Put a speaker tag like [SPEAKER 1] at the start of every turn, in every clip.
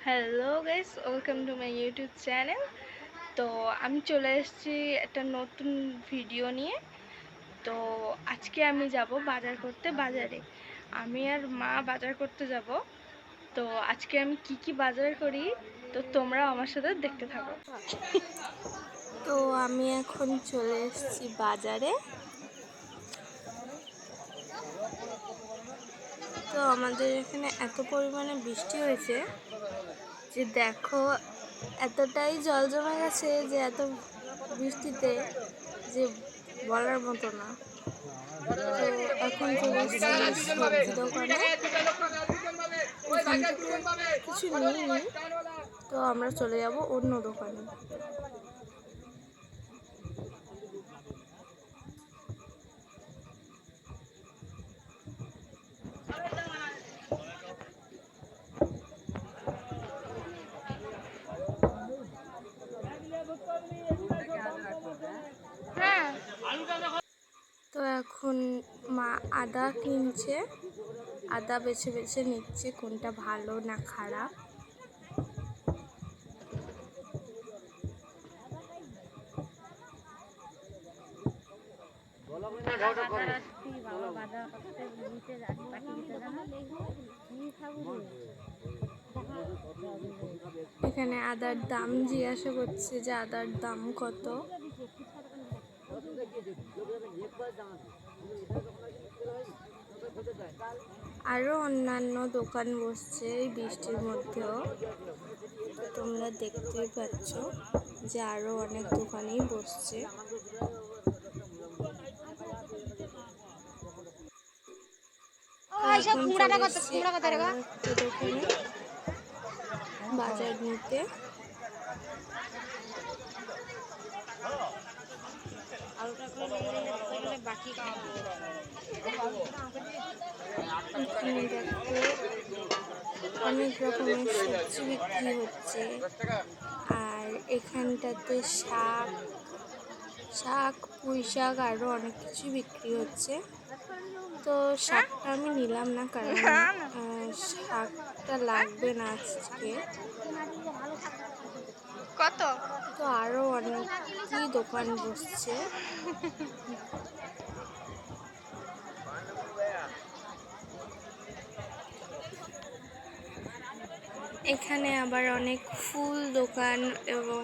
[SPEAKER 1] Hello guys, welcome to my YouTube channel. তো আমি চলে এসেছি একটা নতুন ভিডিও নিয়ে। তো আজকে আমি যাব বাজার করতে বাজারে। আমি আর মা বাজার করতে যাব। তো আজকে আমি কি বাজার করি তো তোমরা আমার সাথে দেখতে থাকো। তো আমি এখন চলে এসেছি বাজারে। তো আমাদের এখানে এত পরিমাণে বৃষ্টি হয়েছে যে দেখো, এতটাই জল জমে গেছে যে এত বৃষ্টিতে যে বলার মতো না। তো এখন চলে এসেছি সবজি দোকানে। এখান থেকে কিছু নিইনি, তো আমরা চলে যাব অন্য দোকানে। তো এখন মা আদা কিনছে, আদা বেছে বেছে নিচ্ছে কোনটা ভালো না খারাপ। এখানে আদার দাম জিজ্ঞাসা করছে যে আদার দাম কত। আরো অন্যান্য দোকান বসছে এই বৃষ্টির মধ্যেও, তোমরা দেখতেই পাচ্ছ যে আরো অনেক দোকানেই বসছে। দোকানে বাজার নিতে অনেক রকমের সবজি বিক্রি হচ্ছে। আর এখানটাতে শাক পুঁই শাক আরও অনেক কিছু বিক্রি হচ্ছে। তো শাকটা আমি নিলাম না, কারণ শাকটা লাগবে না আজকে। কত তো আরও অনেকই দোকান বসছে। এখানে আবার অনেক ফুল দোকান এবং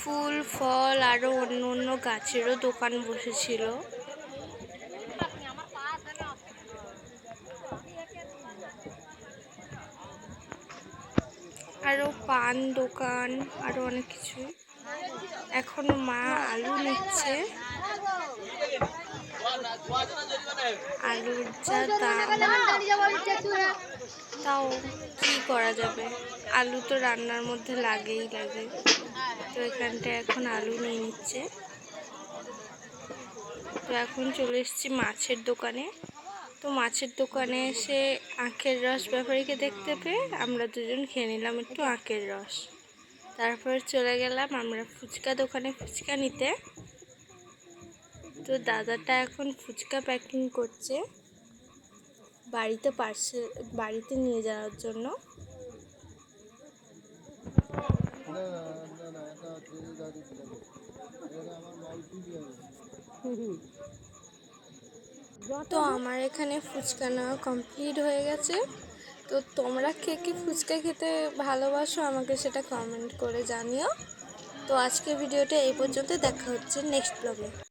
[SPEAKER 1] ফুল ফল আরও অন্য অন্য গাছেরও দোকান বসেছিল। আরও পান দোকান আরও অনেক কিছু। এখন মা আলু নিচ্ছে, আলুর যা দাম, তাও কি করা যাবে, আলু তো রান্নার মধ্যে লাগে। তো এখানটায় এখন আলু নিয়ে নিচ্ছে। তো এখন চলে এসেছি মাছের দোকানে। তো মাছের দোকানে এসে আখের রস ব্যাপারীকে দেখতে পেয়ে আমরা দুজন খেয়ে নিলাম একটু আখের রস। তারপর চলে গেলাম আমরা ফুচকা দোকানে ফুচকা নিতে। তো দাদাটা এখন ফুচকা প্যাকিং করছে বাড়িতে নিয়ে যাওয়ার জন্য। তো আমার এখানে ফুচকা নেওয়া কমপ্লিট হয়ে গেছে। তো তোমরা কে কে ফুচকা খেতে ভালোবাসো আমাকে সেটা কমেন্ট করে জানিও। তো আজকের ভিডিওটা এই পর্যন্ত, দেখা হচ্ছে নেক্সট ব্লগে।